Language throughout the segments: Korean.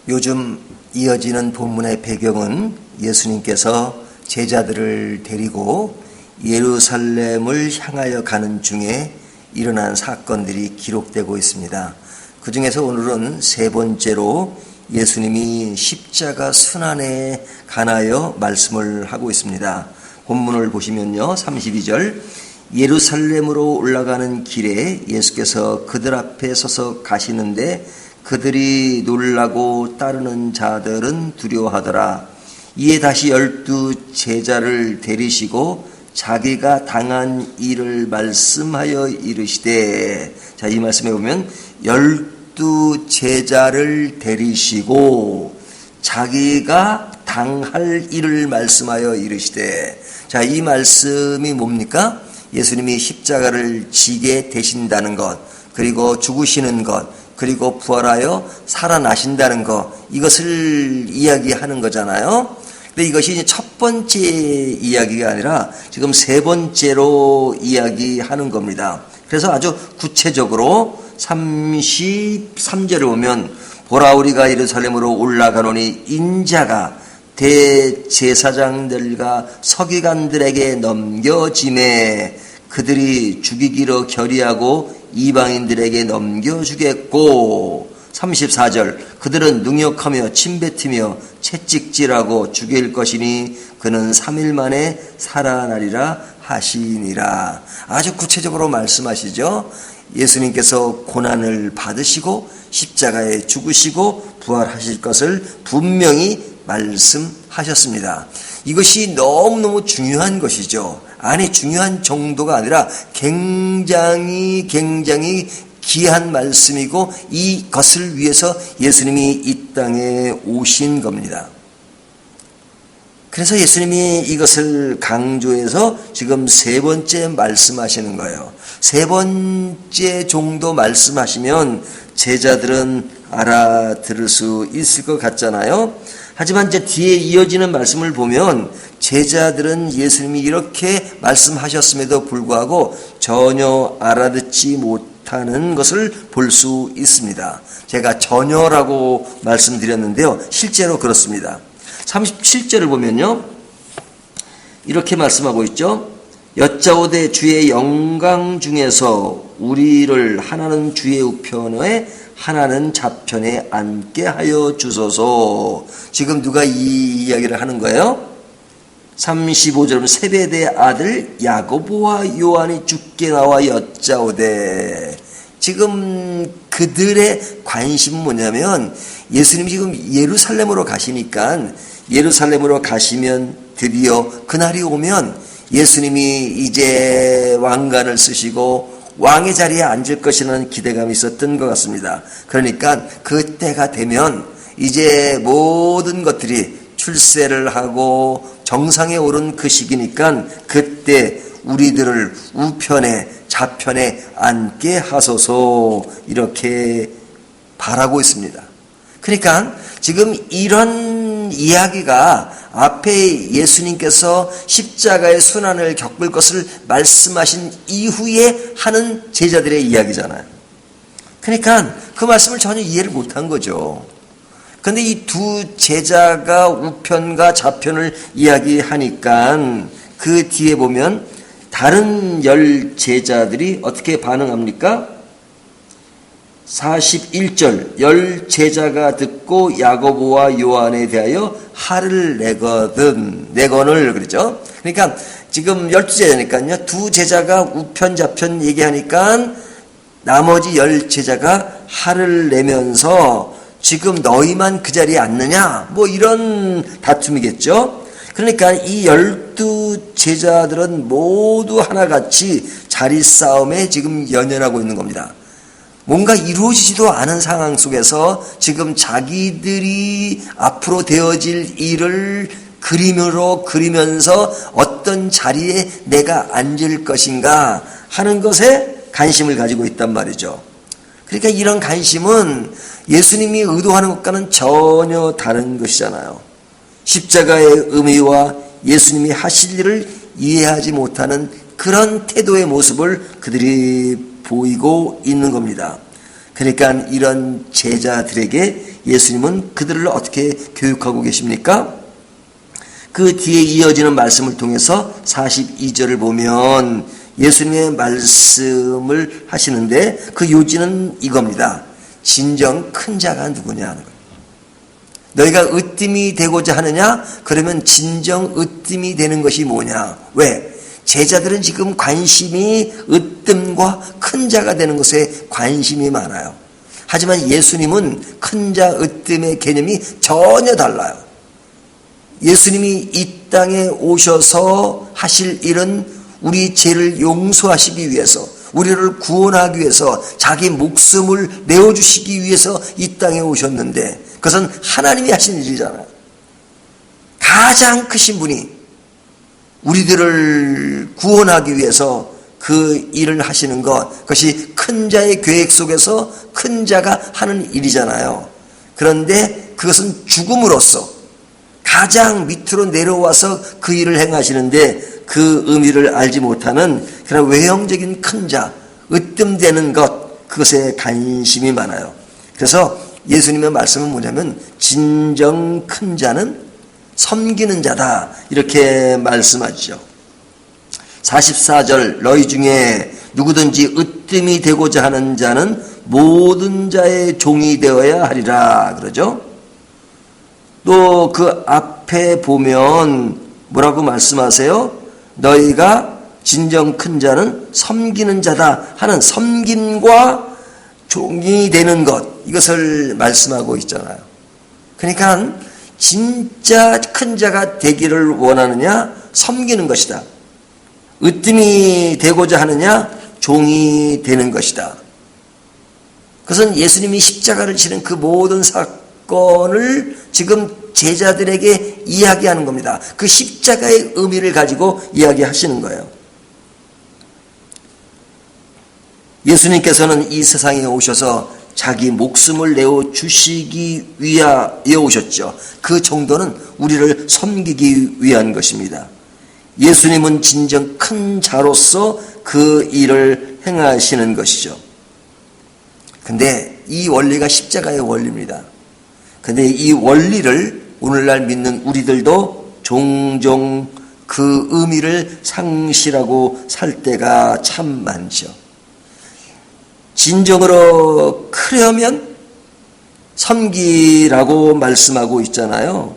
요즘 이어지는 본문의 배경은 예수님께서 제자들을 데리고 예루살렘을 향하여 가는 중에 일어난 사건들이 기록되고 있습니다. 그 중에서 오늘은 세 번째로 예수님이 십자가 순환에 관하여 말씀을 하고 있습니다. 본문을 보시면요, 32절, 예루살렘으로 올라가는 길에 예수께서 그들 앞에 서서 가시는데 그들이 놀라고 따르는 자들은 두려워하더라. 이에 다시 12 제자를 데리시고 자기가 당한 일을 말씀하여 이르시되, 자, 이 말씀에 보면 12 제자를 데리시고 자기가 당할 일을 말씀하여 이르시되, 자, 이 말씀이 뭡니까? 예수님이 십자가를 지게 되신다는 것, 그리고 죽으시는 것, 그리고 부활하여 살아나신다는 것, 이것을 이야기하는 거잖아요. 근데 이것이 첫 번째 이야기가 아니라 지금 세 번째로 이야기하는 겁니다. 그래서 아주 구체적으로 33절을 보면, 보라, 우리가 예루살렘으로 올라가노니 인자가 대제사장들과 서기관들에게 넘겨짐에 그들이 죽이기로 결의하고 이방인들에게 넘겨주겠고, 34절, 그들은 능욕하며 침뱉으며 채찍질하고 죽일 것이니 그는 3일 만에 살아나리라 하시니라. 아주 구체적으로 말씀하시죠. 예수님께서 고난을 받으시고 십자가에 죽으시고 부활하실 것을 분명히 말씀하셨습니다. 이것이 너무너무 중요한 것이죠. 아니, 중요한 정도가 아니라 굉장히 귀한 말씀이고, 이것을 위해서 예수님이 이 땅에 오신 겁니다. 그래서 예수님이 이것을 강조해서 지금 세 번째 말씀하시는 거예요. 세 번째 정도 말씀하시면 제자들은 알아들을 수 있을 것 같잖아요. 하지만 이제 뒤에 이어지는 말씀을 보면 제자들은 예수님이 이렇게 말씀하셨음에도 불구하고 전혀 알아듣지 못하는 것을 볼 수 있습니다. 제가 전혀라고 말씀드렸는데요, 실제로 그렇습니다. 37절을 보면요, 이렇게 말씀하고 있죠. 여짜오되 주의 영광 중에서 우리를 하나는 주의 우편에 하나는 좌편에 앉게 하여 주소서. 지금 누가 이 이야기를 하는 거예요? 35절, 세베대 아들 야고보와 요한이 주께 나와 여짜오되, 지금 그들의 관심은 뭐냐면, 예수님이 지금 예루살렘으로 가시니까, 예루살렘으로 가시면 드디어 그날이 오면 예수님이 이제 왕관을 쓰시고 왕의 자리에 앉을 것이라는 기대감이 있었던 것 같습니다. 그러니까 그때가 되면 이제 모든 것들이 출세를 하고 정상에 오른 그 시기니까 그때 우리들을 우편에 좌편에 앉게 하소서, 이렇게 바라고 있습니다. 그러니까 지금 이런 이야기가 앞에 예수님께서 십자가의 순환을 겪을 것을 말씀하신 이후에 하는 제자들의 이야기잖아요. 그러니까 그 말씀을 전혀 이해를 못한 거죠. 그런데 이 두 제자가 우편과 좌편을 이야기하니까 그 뒤에 보면 다른 10 제자들이 어떻게 반응합니까? 41절, 10 제자가 듣고 야고보와 요한에 대하여 화를 내거늘, 그러죠. 그러니까 지금 12제자니까요, 두 제자가 우편 좌편 얘기하니까 나머지 10 제자가 화를 내면서 지금 너희만 그 자리에 앉느냐, 뭐 이런 다툼이겠죠. 그러니까 이 12 제자들은 모두 하나같이 자리 싸움에 지금 연연하고 있는 겁니다. 뭔가 이루어지지도 않은 상황 속에서 지금 자기들이 앞으로 되어질 일을 그림으로 그리면서 어떤 자리에 내가 앉을 것인가 하는 것에 관심을 가지고 있단 말이죠. 그러니까 이런 관심은 예수님이 의도하는 것과는 전혀 다른 것이잖아요. 십자가의 의미와 예수님이 하실 일을 이해하지 못하는 그런 태도의 모습을 그들이 보이고 있는 겁니다. 그러니까 이런 제자들에게 예수님은 그들을 어떻게 교육하고 계십니까? 그 뒤에 이어지는 말씀을 통해서 42절을 보면 예수님의 말씀을 하시는데 그 요지는 이겁니다. 진정 큰 자가 누구냐 하는 거예요. 너희가 으뜸이 되고자 하느냐? 그러면 진정 으뜸이 되는 것이 뭐냐? 왜? 제자들은 지금 관심이 으뜸과 큰 자가 되는 것에 관심이 많아요. 하지만 예수님은 큰 자 으뜸의 개념이 전혀 달라요. 예수님이 이 땅에 오셔서 하실 일은 우리 죄를 용서하시기 위해서, 우리를 구원하기 위해서 자기 목숨을 내어주시기 위해서 이 땅에 오셨는데 그것은 하나님이 하신 일이잖아요. 가장 크신 분이 우리들을 구원하기 위해서 그 일을 하시는 것, 그것이 큰 자의 계획 속에서 큰 자가 하는 일이잖아요. 그런데 그것은 죽음으로써 가장 밑으로 내려와서 그 일을 행하시는데 그 의미를 알지 못하는 그런 외형적인 큰 자, 으뜸되는 것, 그것에 관심이 많아요. 그래서 예수님의 말씀은 뭐냐면 진정 큰 자는 섬기는 자다, 이렇게 말씀하죠. 44절 너희 중에 누구든지 으뜸이 되고자 하는 자는 모든 자의 종이 되어야 하리라 그러죠. 또 그 앞에 보면 뭐라고 말씀하세요? 너희가 진정 큰 자는 섬기는 자다 하는 섬김과 종이 되는 것, 이것을 말씀하고 있잖아요. 그러니까 진짜 큰 자가 되기를 원하느냐? 섬기는 것이다. 으뜸이 되고자 하느냐? 종이 되는 것이다. 그것은 예수님이 십자가를 지는 그 모든 사건을 지금 제자들에게 이야기하는 겁니다. 그 십자가의 의미를 가지고 이야기하시는 거예요. 예수님께서는 이 세상에 오셔서 자기 목숨을 내어 주시기 위하여 오셨죠. 그 정도는 우리를 섬기기 위한 것입니다. 예수님은 진정 큰 자로서 그 일을 행하시는 것이죠. 근데 이 원리가 십자가의 원리입니다. 근데 이 원리를 오늘날 믿는 우리들도 종종 그 의미를 상실하고 살 때가 참 많죠. 진정으로 크려면 섬기라고 말씀하고 있잖아요.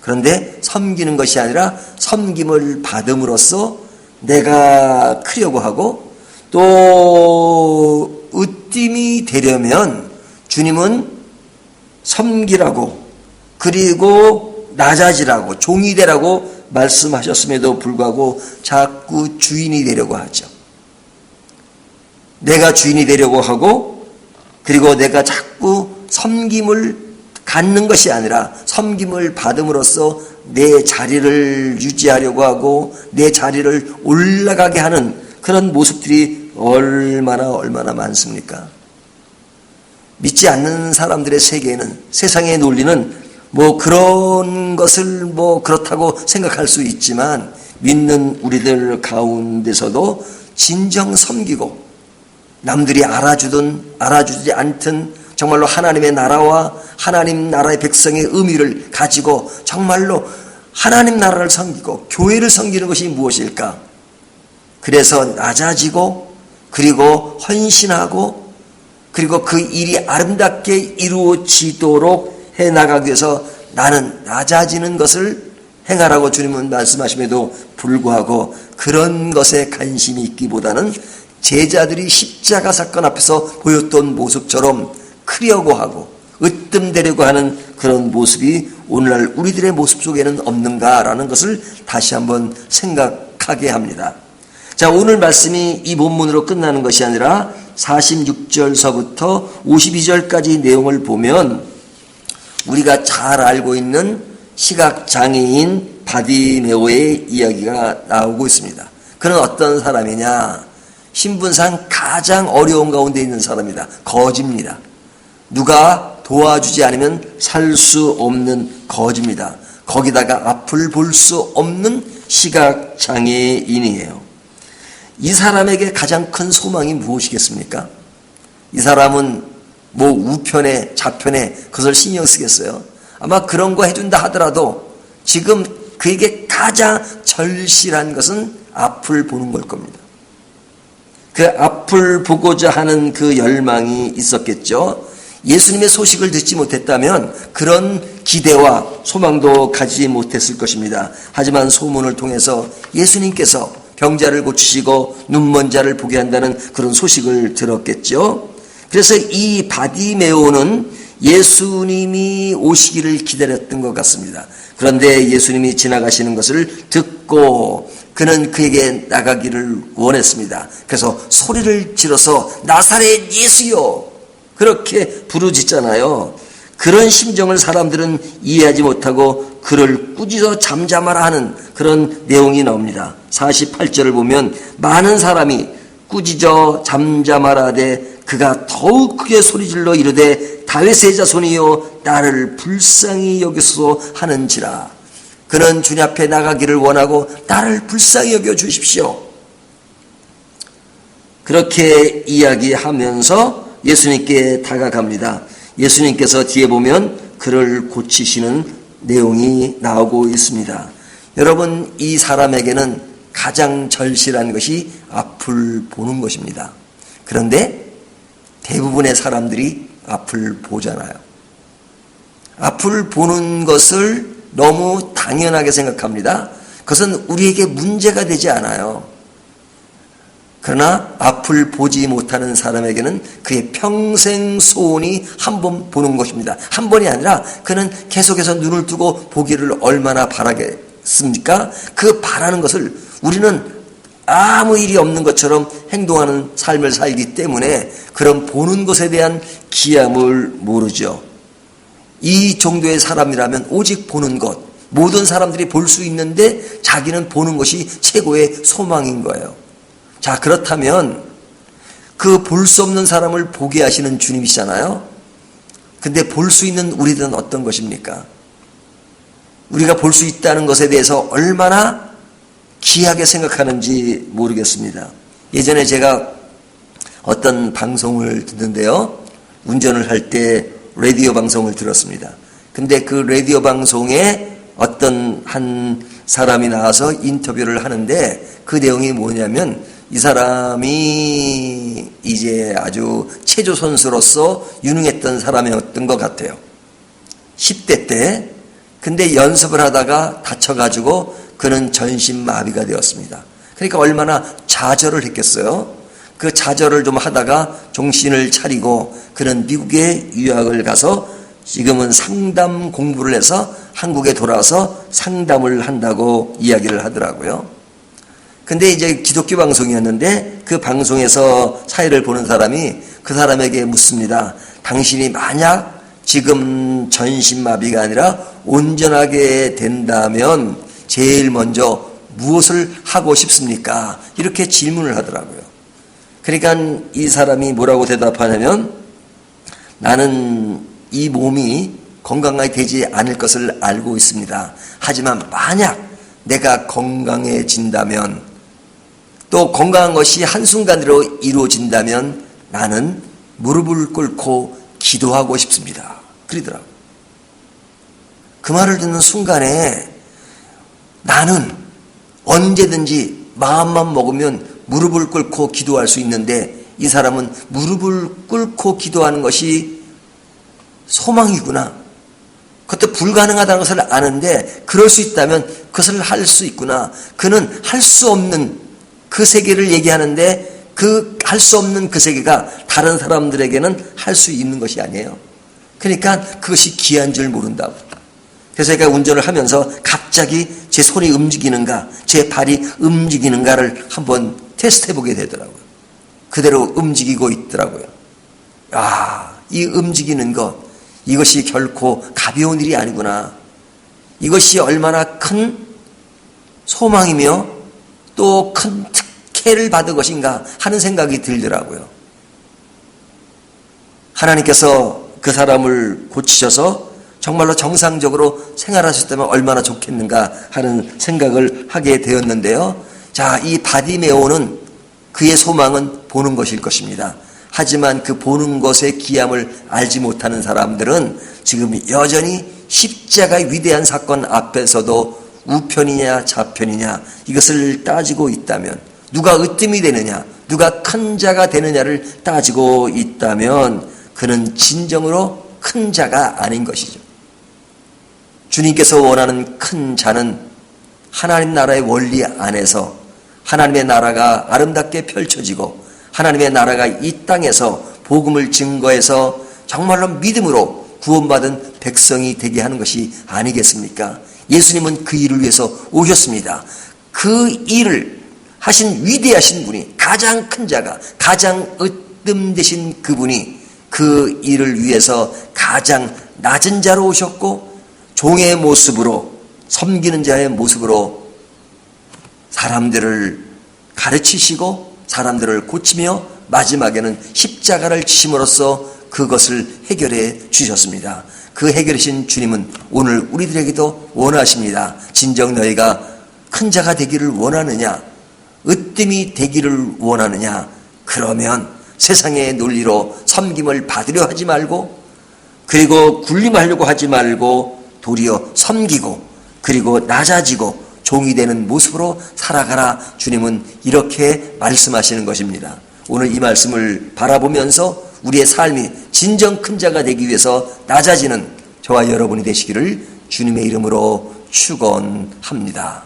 그런데 섬기는 것이 아니라 섬김을 받음으로써 내가 크려고 하고, 또 으뜸이 되려면 주님은 섬기라고, 그리고 낮아지라고, 종이 되라고 말씀하셨음에도 불구하고 자꾸 주인이 되려고 하죠. 내가 주인이 되려고 하고, 그리고 내가 자꾸 섬김을 갖는 것이 아니라 섬김을 받음으로써 내 자리를 유지하려고 하고 내 자리를 올라가게 하는 그런 모습들이 얼마나 많습니까? 믿지 않는 사람들의 세계에는, 세상의 논리는 뭐 그런 것을 뭐 그렇다고 생각할 수 있지만, 믿는 우리들 가운데서도 진정 섬기고 남들이 알아주든 알아주지 않든 정말로 하나님의 나라와 하나님 나라의 백성의 의미를 가지고 정말로 하나님 나라를 섬기고 교회를 섬기는 것이 무엇일까? 그래서 낮아지고, 그리고 헌신하고, 그리고 그 일이 아름답게 이루어지도록 해나가기 위해서 나는 낮아지는 것을 행하라고 주님은 말씀하심에도 불구하고 그런 것에 관심이 있기보다는 제자들이 십자가 사건 앞에서 보였던 모습처럼 크려고 하고 으뜸되려고 하는 그런 모습이 오늘날 우리들의 모습 속에는 없는가라는 것을 다시 한번 생각하게 합니다. 자, 오늘 말씀이 이 본문으로 끝나는 것이 아니라 46절서부터 52절까지 내용을 보면 우리가 잘 알고 있는 시각장애인 바디메오의 이야기가 나오고 있습니다. 그는 어떤 사람이냐? 신분상 가장 어려운 가운데 있는 사람이다. 거지입니다. 누가 도와주지 않으면 살 수 없는 거지입니다. 거기다가 앞을 볼 수 없는 시각장애인이에요. 이 사람에게 가장 큰 소망이 무엇이겠습니까? 이 사람은 뭐 우편에 좌편에 그것을 신경 쓰겠어요? 아마 그런 거 해준다 하더라도 지금 그에게 가장 절실한 것은 앞을 보는 걸 겁니다. 그 앞을 보고자 하는 그 열망이 있었겠죠. 예수님의 소식을 듣지 못했다면 그런 기대와 소망도 가지지 못했을 것입니다. 하지만 소문을 통해서 예수님께서 병자를 고치시고 눈먼 자를 보게 한다는 그런 소식을 들었겠죠. 그래서 이 바디메오는 예수님이 오시기를 기다렸던 것 같습니다. 그런데 예수님이 지나가시는 것을 듣고 그는 그에게 나가기를 원했습니다. 그래서 소리를 질러서 나사렛 예수여 그렇게 부르짖잖아요. 그런 심정을 사람들은 이해하지 못하고 그를 꾸짖어 잠잠하라 하는 그런 내용이 나옵니다. 48절을 보면 많은 사람이 꾸짖어 잠잠하라되 그가 더욱 크게 소리질러 이르되 다윗의 자손이여 나를 불쌍히 여기소서 하는지라. 그는 주님 앞에 나가기를 원하고 나를 불쌍히 여겨 주십시오. 그렇게 이야기하면서 예수님께 다가갑니다. 예수님께서 뒤에 보면 그를 고치시는 내용이 나오고 있습니다. 여러분, 이 사람에게는 가장 절실한 것이 앞을 보는 것입니다. 그런데 대부분의 사람들이 앞을 보잖아요. 앞을 보는 것을 너무 당연하게 생각합니다. 그것은 우리에게 문제가 되지 않아요. 그러나 앞을 보지 못하는 사람에게는 그의 평생 소원이 한 번 보는 것입니다. 한 번이 아니라 그는 계속해서 눈을 뜨고 보기를 얼마나 바라겠습니까? 그 바라는 것을 우리는 아무 일이 없는 것처럼 행동하는 삶을 살기 때문에 그런 보는 것에 대한 기함을 모르죠. 이 정도의 사람이라면 오직 보는 것, 모든 사람들이 볼 수 있는데 자기는 보는 것이 최고의 소망인 거예요. 자, 그렇다면 그 볼 수 없는 사람을 보게 하시는 주님이시잖아요. 근데 볼 수 있는 우리들은 어떤 것입니까? 우리가 볼 수 있다는 것에 대해서 얼마나 귀하게 생각하는지 모르겠습니다. 예전에 제가 어떤 방송을 듣는데요. 운전을 할 때 라디오 방송을 들었습니다. 근데 그 라디오 방송에 어떤 한 사람이 나와서 인터뷰를 하는데 그 내용이 뭐냐면 이 사람이 이제 아주 체조 선수로서 유능했던 사람이었던 것 같아요. 10대 때. 근데 연습을 하다가 다쳐가지고 그는 전신마비가 되었습니다. 그러니까 얼마나 좌절을 했겠어요. 그 좌절을 좀 하다가 정신을 차리고 그는 미국에 유학을 가서 지금은 상담 공부를 해서 한국에 돌아와서 상담을 한다고 이야기를 하더라고요. 근데 이제 기독교 방송이었는데 그 방송에서 사회를 보는 사람이 그 사람에게 묻습니다. 당신이 만약 지금 전신마비가 아니라 온전하게 된다면 제일 먼저 무엇을 하고 싶습니까? 이렇게 질문을 하더라고요. 그러니까 이 사람이 뭐라고 대답하냐면 나는 이 몸이 건강하게 되지 않을 것을 알고 있습니다. 하지만 만약 내가 건강해진다면 또 건강한 것이 한순간으로 이루어진다면 나는 무릎을 꿇고 기도하고 싶습니다. 그러더라고요. 그 말을 듣는 순간에 나는 언제든지 마음만 먹으면 무릎을 꿇고 기도할 수 있는데 이 사람은 무릎을 꿇고 기도하는 것이 소망이구나. 그것도 불가능하다는 것을 아는데 그럴 수 있다면 그것을 할 수 있구나. 그는 할 수 없는 그 세계를 얘기하는데 그 할 수 없는 그 세계가 다른 사람들에게는 할 수 있는 것이 아니에요. 그러니까 그것이 귀한 줄 모른다고. 그래서 제가 운전을 하면서 갑자기 제 손이 움직이는가, 제 발이 움직이는가를 한번 테스트해보게 되더라고요. 그대로 움직이고 있더라고요. 이 움직이는 것, 이것이 결코 가벼운 일이 아니구나. 이것이 얼마나 큰 소망이며 또 큰 특혜를 받은 것인가 하는 생각이 들더라고요. 하나님께서 그 사람을 고치셔서 정말로 정상적으로 생활하셨다면 얼마나 좋겠는가 하는 생각을 하게 되었는데요. 자, 이 바디메오는 그의 소망은 보는 것일 것입니다. 하지만 그 보는 것의 귀함을 알지 못하는 사람들은 지금 여전히 십자가의 위대한 사건 앞에서도 우편이냐 좌편이냐 이것을 따지고 있다면, 누가 으뜸이 되느냐, 누가 큰 자가 되느냐를 따지고 있다면 그는 진정으로 큰 자가 아닌 것이죠. 주님께서 원하는 큰 자는 하나님 나라의 원리 안에서 하나님의 나라가 아름답게 펼쳐지고 하나님의 나라가 이 땅에서 복음을 증거해서 정말로 믿음으로 구원받은 백성이 되게 하는 것이 아니겠습니까? 예수님은 그 일을 위해서 오셨습니다. 그 일을 하신 위대하신 분이, 가장 큰 자가, 가장 으뜸되신 그분이 그 일을 위해서 가장 낮은 자로 오셨고 종의 모습으로, 섬기는 자의 모습으로 사람들을 가르치시고 사람들을 고치며 마지막에는 십자가를 지심으로써 그것을 해결해 주셨습니다. 그 해결이신 주님은 오늘 우리들에게도 원하십니다. 진정 너희가 큰 자가 되기를 원하느냐, 으뜸이 되기를 원하느냐, 그러면 세상의 논리로 섬김을 받으려 하지 말고, 그리고 군림하려고 하지 말고 도리어 섬기고 그리고 낮아지고 종이 되는 모습으로 살아가라. 주님은 이렇게 말씀하시는 것입니다. 오늘 이 말씀을 바라보면서 우리의 삶이 진정 큰 자가 되기 위해서 낮아지는 저와 여러분이 되시기를 주님의 이름으로 축원합니다.